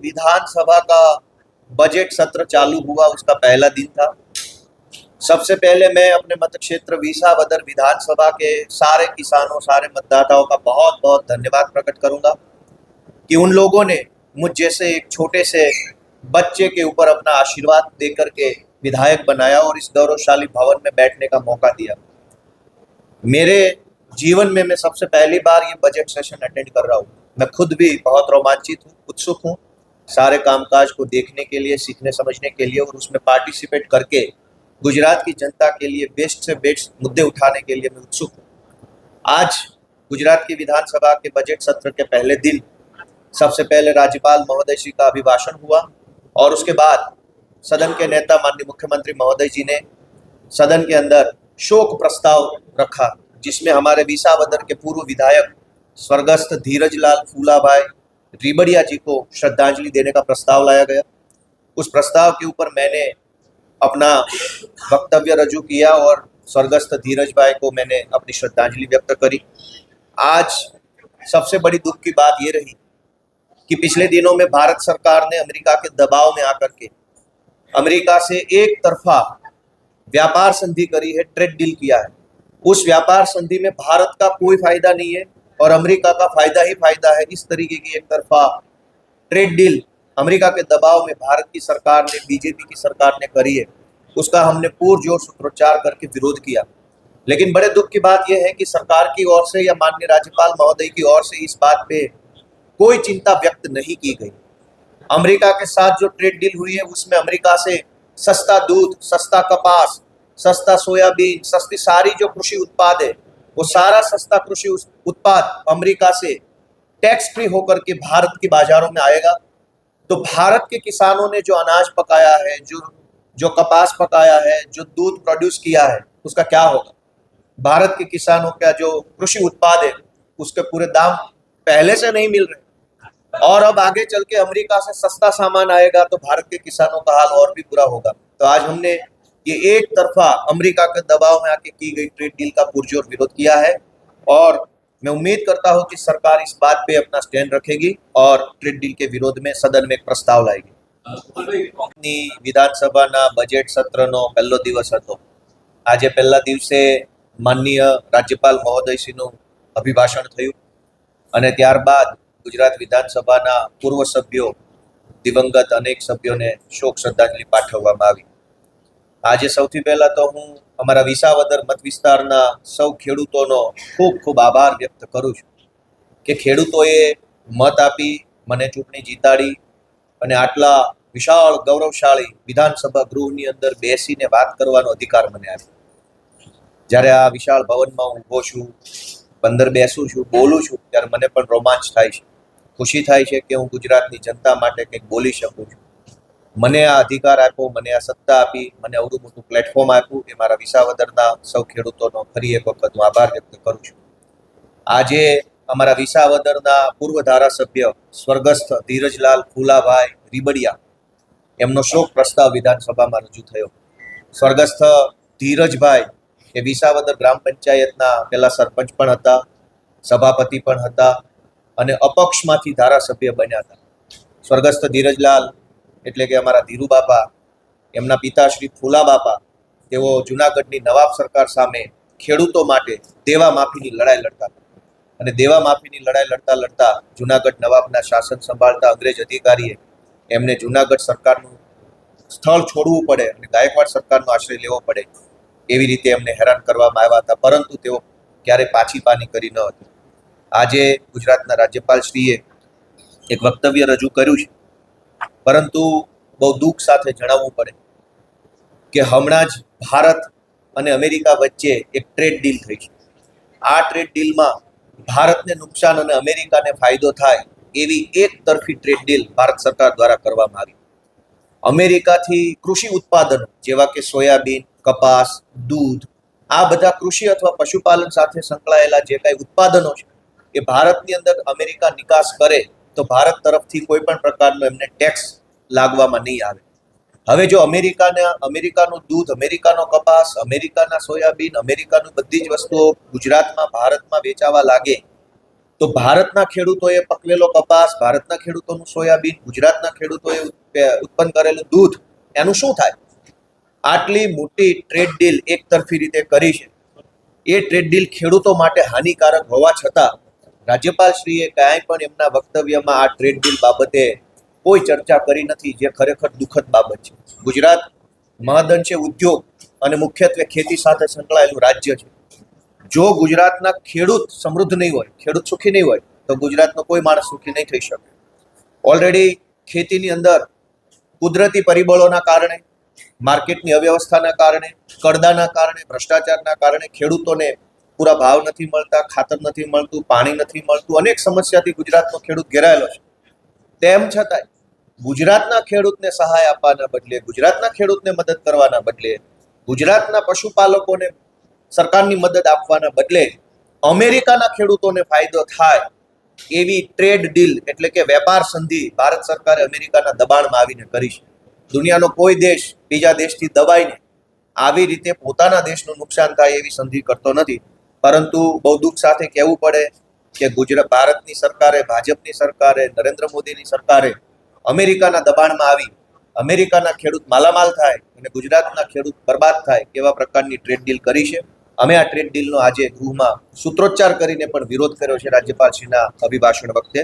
विधानसभा का बजट सत्र चालू हुआ, उसका पहला दिन था। सबसे पहले मैं अपने मत क्षेत्र विसावदर विधानसभा के सारे किसानों, सारे मतदाताओं का बहुत बहुत धन्यवाद प्रकट करूंगा कि उन लोगों ने मुझ जैसे एक छोटे से बच्चे के ऊपर अपना आशीर्वाद देकर के विधायक बनाया और इस गौरवशाली भवन में बैठने का मौका दिया। मेरे जीवन में मैं सबसे पहली बार ये बजट सेशन अटेंड कर रहा हूँ। मैं खुद भी बहुत रोमांचित हूँ, उत्सुक हूँ सारे कामकाज को देखने के लिए, सीखने समझने के लिए और उसमें पार्टिसिपेट करके गुजरात की जनता के लिए बेस्ट से बेस्ट मुद्दे उठाने के लिए मैं उत्सुक हूँ। आज गुजरात की विधानसभा के बजट सत्र के पहले दिन सबसे पहले राज्यपाल महोदय जी का अभिभाषण हुआ और उसके बाद सदन के नेता माननीय मुख्यमंत्री महोदय जी ने सदन के अंदर शोक प्रस्ताव रखा, जिसमें हमारे विसावदर के पूर्व विधायक स्वर्गस्थ धीरजलाल फूलाभाई रिबड़िया जी को श्रद्धांजलि देने का प्रस्ताव लाया गया। उस प्रस्ताव के ऊपर मैंने अपना वक्तव्य रजू किया और स्वर्गस्थ धीरज भाई को मैंने अपनी श्रद्धांजलि व्यक्त करी। आज सबसे बड़ी दुख की बात यह रही कि पिछले दिनों में भारत सरकार ने अमेरिका के दबाव में आकर के अमेरिका से एक तरफा व्यापार संधि करी है, ट्रेड डील किया है। उस व्यापार संधि में भारत का कोई फायदा नहीं है और अमेरिका का फायदा ही फायदा है। इस तरीके की एक तरफा ट्रेड डील अमेरिका के दबाव में भारत की सरकार ने, बीजेपी की सरकार ने करी है, उसका हमने पुरजोर सूत्रोच्चार करके विरोध किया। लेकिन बड़े दुख की बात यह है कि सरकार की ओर से या माननीय राज्यपाल महोदय की ओर से इस बात पे कोई चिंता व्यक्त नहीं की गई। अमेरिका के साथ जो ट्रेड डील हुई है उसमें अमेरिका से सस्ता दूध, सस्ता कपास, सस्ता सोयाबीन, सस्ती सारी जो कृषि उत्पाद है वो सारा सस्ता कृषि उत्पाद अमेरिका से टैक्स फ्री होकर के भारत के बाजारों में आएगा। तो भारत के किसानों ने जो अनाज पकाया है, जो कपास पकाया है, जो दूध प्रोड्यूस किया है, उसका क्या होगा? भारत के किसानों का जो कृषि उत्पाद है उसके पूरे दाम पहले से नहीं मिल रहे और अब आगे चल के अमेरिका से सस्ता सामान आएगा तो भारत के किसानों का हाल और भी बुरा होगा। तो आज हमने ये एक तरफा अमेरिका के दबाव में आके की गई ट्रेड डील का पुरजोर विरोध किया है और मैं उम्मीद करता हूं कि सरकार इस बात पे अपना स्टैंड रखेगी और ट्रेड डील के विरोध में सदन में एक प्रस्ताव लाएगी। विधानसभा बजेट सत्र नो पहलो दिवस हतो। आज पहला दिवसे माननीय राज्यपाल महोदयश्रीનું अभिभाषण થયું અને ત્યારબાદ ગુજરાત વિધાનસભાના પૂર્વ સભ્યો, દિવંગત અનેક સભ્યોને શોક શ્રદ્ધાંજલિ પાઠવવામાં આવી। આજે સૌથી પહેલા તો હું અમારા વિસાવદર મત વિસ્તારના સૌ ખેડૂતોનો ખૂબ ખૂબ આભાર વ્યક્ત કરું છું કે ખેડૂતોએ મત આપી મને ચૂંટણી જીતાડી અને આટલા વિશાળ ગૌરવશાળી વિધાનસભા ગૃહની અંદર બેસીને વાત કરવાનો અધિકાર મને આપ્યો। જ્યારે આ વિશાળ ભવનમાં હું ઊભો છું, અંદર બેસું છું, બોલું છું ત્યારે મને પણ રોમાંચ થાય છે, ખુશી થાય છે કે હું ગુજરાતની જનતા માટે કંઈક બોલી શકું છું। મને આ અધિકાર આપ્યો, મને આ સત્તા આપી, મને આવડું મોટું પ્લેટફોર્મ આપ્યું એ મારા વિસાવદરના સૌ ખેડૂતોનો ફરી એક વખત હું આભાર વ્યક્ત કરું છું। આજે અમારા વિસાવદરના પૂર્વ ધારાસભ્ય સ્વર્ગસ્થ ધીરજલાલ ફૂલાભાઈ રીબડિયા એમનો શોક પ્રસ્તાવ વિધાનસભામાં રજૂ થયો। સ્વર્ગસ્થ ધીરજભાઈ એ વિસાવદર ગ્રામ પંચાયતના પહેલા સરપંચ પણ હતા, સભાપતિ પણ હતા અને અપક્ષમાંથી ધારાસભ્ય બન્યા હતા। સ્વર્ગસ્થ ધીરજલાલ એટલે કે અમારા ધીરુ બાપા, એમના પિતાશ્રી ફૂલા બાપા, તેઓ જુનાગઢની નવાબ સરકાર સામે ખેડૂતો માટે દેવા માફીની લડાઈ લડતા અને દેવા માફીની લડાઈ લડતા લડતા જુનાગઢ નવાબના શાસન સંભાળતા અંગ્રેજ અધિકારીએ એમને જુનાગઢ સરકારનું સ્થળ છોડવું પડે અને ગાયકવાડ સરકારનો આશ્રય લેવો પડે એવી રીતે એમને હેરાન કરવામાં આવ્યા હતા, પરંતુ તેઓ ક્યારેય પાછી પાની કરી ન હતી। આજે ગુજરાતના રાજ્યપાલશ્રીએ એક વક્તવ્ય રજૂ કર્યું છે, પરંતુ બહુ દુઃખ સાથે જણાવવું પડે કે હમણાં જ ભારત અને અમેરિકા વચ્ચે એક ટ્રેડ ડીલ થઈ છે। આ ટ્રેડ ડીલમાં ભારતને નુકસાન અને અમેરિકાને ફાયદો થાય એવી એક તરફી ટ્રેડ ડીલ ભારત સરકાર દ્વારા કરવામાં આવી। અમેરિકાથી કૃષિ ઉત્પાદનો જેવા કે સોયાબીન, કપાસ, દૂધ, આ બધા કૃષિ અથવા પશુપાલન સાથે સંકળાયેલા જે કાંઈ ઉત્પાદનો છે એ ભારતની અંદર અમેરિકા નિકાસ કરે તો ભારત તરફથી કોઈ પણ પ્રકારનો એમને ટેક્સ લાગવામાં નહીં આવે। હવે જો અમેરિકાનું દૂધ, અમેરિકાનો કપાસ, અમેરિકાના સોયાબીન, અમેરિકાનું બધી જ વસ્તુઓ ગુજરાતમાં, ભારતમાં વેચાવા લાગે તો ભારતના ખેડૂતોએ પકવેલો કપાસ, ભારતના ખેડૂતોનું સોયાબીન, ગુજરાતના ખેડૂતોએ ઉત્પન્ન કરેલું દૂધ, એનું શું થાય? આટલી મોટી ટ્રેડ ડીલ એક તરફી રીતે કરી છે. એ ટ્રેડ ડીલ ખેડૂતો માટે હાનિકારક હોવા છતાં રાજ્યપાલશ્રીએ ક્યાંય પણ એમના વક્તવ્યમાં આ ટ્રેડ ડીલ બાબતે કોઈ ચર્ચા કરી નથી, જે ખરેખર દુઃખદ બાબત છે. ગુજરાત મહદઅંશે ઉદ્યોગ અને મુખ્યત્વે ખેતી સાથે સંકળાયેલું રાજ્ય છે. જો ગુજરાતના ખેડૂત સમૃદ્ધ નહીં હોય, ખેડૂત સુખી નહીં હોય, તો ગુજરાતનો કોઈ માણસ સુખી નહીં થઈ શકે. ઓલરેડી ખેતીની અંદર કુદરતી પરિબળોના કારણે, માર્કેટની અવ્યવસ્થાના કારણે, કરદાના કારણે, ભ્રષ્ટાચારના કારણે ખેડૂતોને પૂરા ભાવ નથી મળતા, ખાતર નથી મળતું, પાણી નથી મળતું, અનેક સમસ્યાથી ગુજરાતનો ખેડૂત ઘેરાયેલો છે. તેમ છતાંય ગુજરાતના ખેડૂતને સહાય આપવાના બદલે, ગુજરાતના ખેડૂતને મદદ કરવાના બદલે, ગુજરાતના પશુપાલકોને સરકારની મદદ આપવાના બદલે અમેરિકાના ખેડૂતોને ફાયદો થાય એવી ટ્રેડ ડીલ એટલે કે વેપાર સંધિ ભારત સરકારે અમેરિકાના દબાણમાં આવીને કરી છે. દુનિયાનો કોઈ દેશ બીજા દેશથી દબાઈને આવી રીતે પોતાના દેશનું નુકસાન થાય એવી સંધિ કરતો નથી. પરંતુ બહુ દુઃખ સાથે કહેવું પડે કે ભારતની સરકારે, ભાજપની સરકારે, નરેન્દ્ર મોદીની સરકારે અમેરિકાના દબાણમાં આવી અમેરિકાના ખેડૂત માલામાલ થાય અને ગુજરાતના ખેડૂત બરબાદ થાય એવા પ્રકારની ટ્રેડ ડીલ કરી છે. અમે આ ટ્રેડ ડીલનો આજે ગૃહમાં સૂત્રોચ્ચાર કરીને પણ વિરોધ કર્યો છે રાજ્યપાલશ્રીના અભિભાષણ વખતે.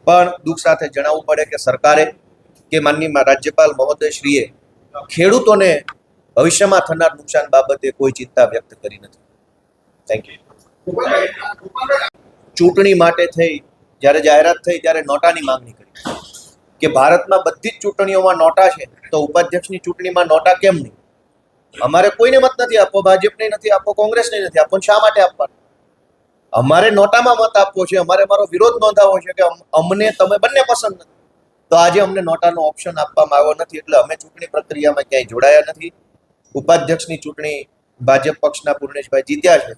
પણ દુઃખ સાથે જણાવવું પડે કે સરકારે કે માનનીય રાજ્યપાલ મહોદયશ્રીએ ખેડૂતોને ભવિષ્યમાં થનાર નુકસાન બાબતે કોઈ ચિંતા વ્યક્ત કરી નથી. Thank you. ચૂંટણી માટે થઈ જ્યારે જાહેરાત થઈ ત્યારે નોટાની માંગણી કરી કે ભારતમાં બધી જ ચૂંટણીઓમાં નોટા છે, તો ઉપાધ્યક્ષની ચૂંટણીમાં નોટા કેમ નહીં? અમારે કોઈને મત નથી આપવો, ભાજપને નથી આપવો, કોંગ્રેસને નથી આપવો. શા માટે આપવાનો? અમારે નોટામાં મત આપવો છે, અમારે મારો વિરોધ નોંધાવવો છે કે અમને તમે બંને પસંદ નથી. તો આજે અમને નોટાનો ઓપ્શન આપવામાં આવ્યો નથી, એટલે અમે ચૂંટણી પ્રક્રિયામાં ક્યાંય જોડાયા નથી. ઉપાધ્યક્ષની ચૂંટણી ભાજપ પક્ષના પૂર્ણેશભાઈ જીત્યા છે,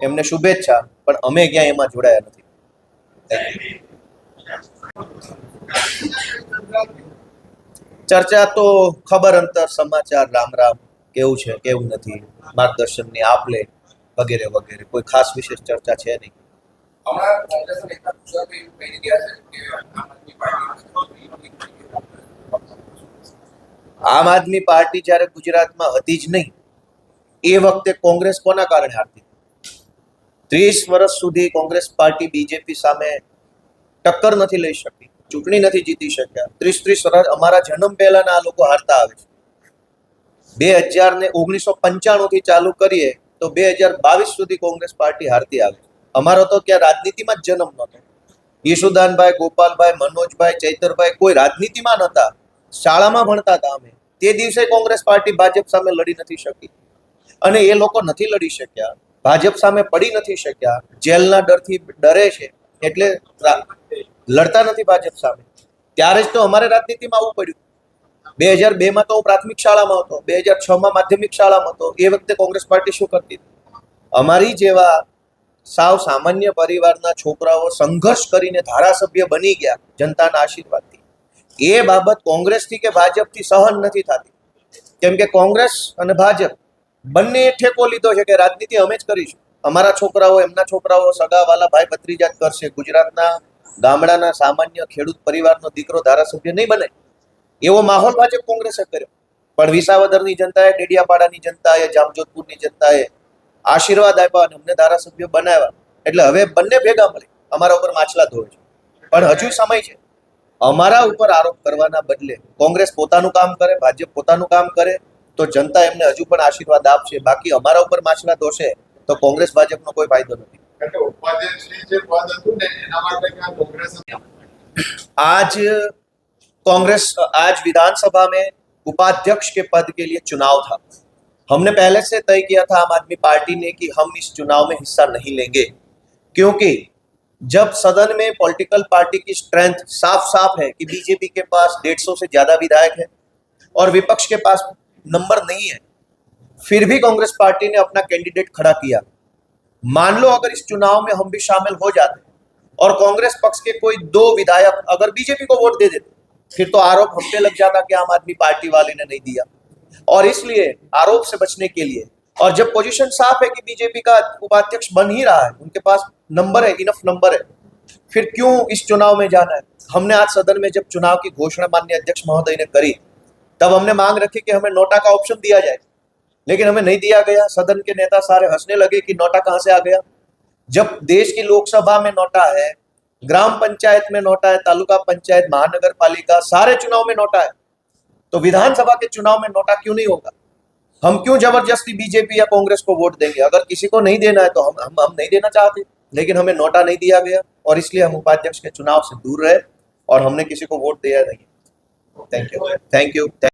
એમને શુભેચ્છા, પણ અમે ક્યાંય એમાં જોડાયા નથી. ચર્ચા તો ખબર અંતર, સમાચાર, રામ રામ, કેવું છે કેવું નથી, માર્ગદર્શનની આપ લે વગેરે વગેરે, કોઈ ખાસ વિશેષ ચર્ચા છે નહીં. આમ આદમી પાર્ટી જ્યારે ગુજરાતમાં હતી જ નહીં એ વખતે કોંગ્રેસ કોના કારણે હારતી? 30 વર્ષ સુધી કોંગ્રેસ પાર્ટી બીજેપી સામે ટક્કર નથી લઈ શકી, ચૂંટણી નથી જીતી શક્યા. 30 વર્ષ અમારા જન્મ પહેલાના આ લોકો હારતા આવે છે. 1995 થી ચાલુ કરીએ તો 2022 સુધી કોંગ્રેસ પાર્ટી હારતી આવે છે. અમારો તો ક્યાં રાજનીતિમાં જ જન્મ નહોતો. યશુદાનભાઈ, ગોપાલભાઈ, મનોજભાઈ, ચૈતરભાઈ કોઈ રાજનીતિમાં નહોતા, શાળામાં ભણતા હતા. અમે તે દિવસે કોંગ્રેસ પાર્ટી ભાજપ સામે લડી નથી શકી, અને એ લોકો નથી લડી શક્યા, ભાજપ સામે પડી નથી શક્યા, જેલના ડરથી ડરે છે એટલે લડતા નથી ભાજપ સામે. ત્યારે જ તો અમારે રાજનીતિમાં આવવું પડ્યું. 2002માં તો હું પ્રાથમિક શાળામાં હતો, 2006માં માધ્યમિક શાળામાં હતો. એ વખતે કોંગ્રેસ પાર્ટી શું કરતી? અમારી જેવા સાવ સામાન્ય પરિવારના છોકરાઓ સંઘર્ષ કરીને ધારાસભ્ય બની ગયા જનતાના આશીર્વાદથી. એ બાબત કોંગ્રેસથી કે ભાજપથી સહન નથી થતી, કેમ કે કોંગ્રેસ અને ભાજપ બંને ઠેકો લીધો છે કે રાજનીતિ અમે જ કરીશું. અમારા છોકરાઓ, એમના છોકરાઓ, સગાવાલા, ભાઈ ભત્રીજા જ કરશે. ગુજરાતના ગામડાના સામાન્ય ખેડૂત પરિવારનો દીકરો ધારાસભ્ય નહીં બને, એવો માહોલ ભાજપ કોંગ્રેસે કર્યો. પણ વિસાવદરની જનતાએ, ડેડિયાપાડાની જનતાએ, જામજોધપુરની જનતાએ આશીર્વાદ આપ્યા અને અમને ધારાસભ્ય બનાવ્યા. એટલે હવે બંને ભેગા મળી અમારા ઉપર માછલા ધોવે છે. પણ હજુ સમય છે. અમારા ઉપર આરોપ કરવાના બદલે કોંગ્રેસ પોતાનું કામ કરે, ભાજપ પોતાનું કામ કરે, તો જનતા એમને હજુ પણ આશીર્વાદ આપશે. બાકી અમારા ઉપર માછલા ધોશે તો કોંગ્રેસ ભાજપનો કોઈ ફાયદો નથી. आज कांग्रेस आज विधानसभा में उपाध्यक्ष के पद के लिए चुनाव था. हमने पहले से तय किया था आम आदमी पार्टी ने कि हम इस चुनाव में हिस्सा नहीं लेंगे, क्योंकि जब सदन में पॉलिटिकल पार्टी की स्ट्रेंथ साफ साफ है कि बीजेपी के पास 150 से ज्यादा विधायक है और विपक्ष के पास नंबर नहीं है, फिर भी कांग्रेस पार्टी ने अपना कैंडिडेट खड़ा किया. मान लो अगर इस चुनाव में हम भी शामिल हो जाते और कांग्रेस पक्ष के कोई 2 विधायक अगर बीजेपी को वोट दे देते, फिर तो आरोप हम पे लग जाता कि आम आदमी पार्टी वाले ने नहीं दिया. और इसलिए आरोप से बचने के लिए, और जब पोजीशन साफ है कि बीजेपी का उपाध्यक्ष बन ही रहा है, उनके पास नंबर है, इनफ नंबर है, फिर क्यों इस चुनाव में जाना है। हमने आज सदन में जब चुनाव की घोषणा माननीय अध्यक्ष महोदय ने करी, तब हमने मांग रखी कि हमें नोटा का ऑप्शन दिया जाए, लेकिन हमें नहीं दिया गया। सदन के नेता सारे हंसने लगे कि नोटा कहां से आ गया। जब देश की लोकसभा में नोटा है, ग्राम पंचायत में नोटा है, तालुका पंचायत, महानगर पालिका, सारे चुनाव में नोटा है, तो विधानसभा के चुनाव में नोटा क्यों नहीं होगा। हम क्यों जबरदस्ती बीजेपी या कांग्रेस को वोट देंगे। अगर किसी को नहीं देना है तो हम नहीं देना चाहते, लेकिन हमें नोटा नहीं दिया गया और इसलिए हम उपाध्यक्ष के चुनाव से दूर रहे और हमने किसी को वोट दिया नहीं। Thank you.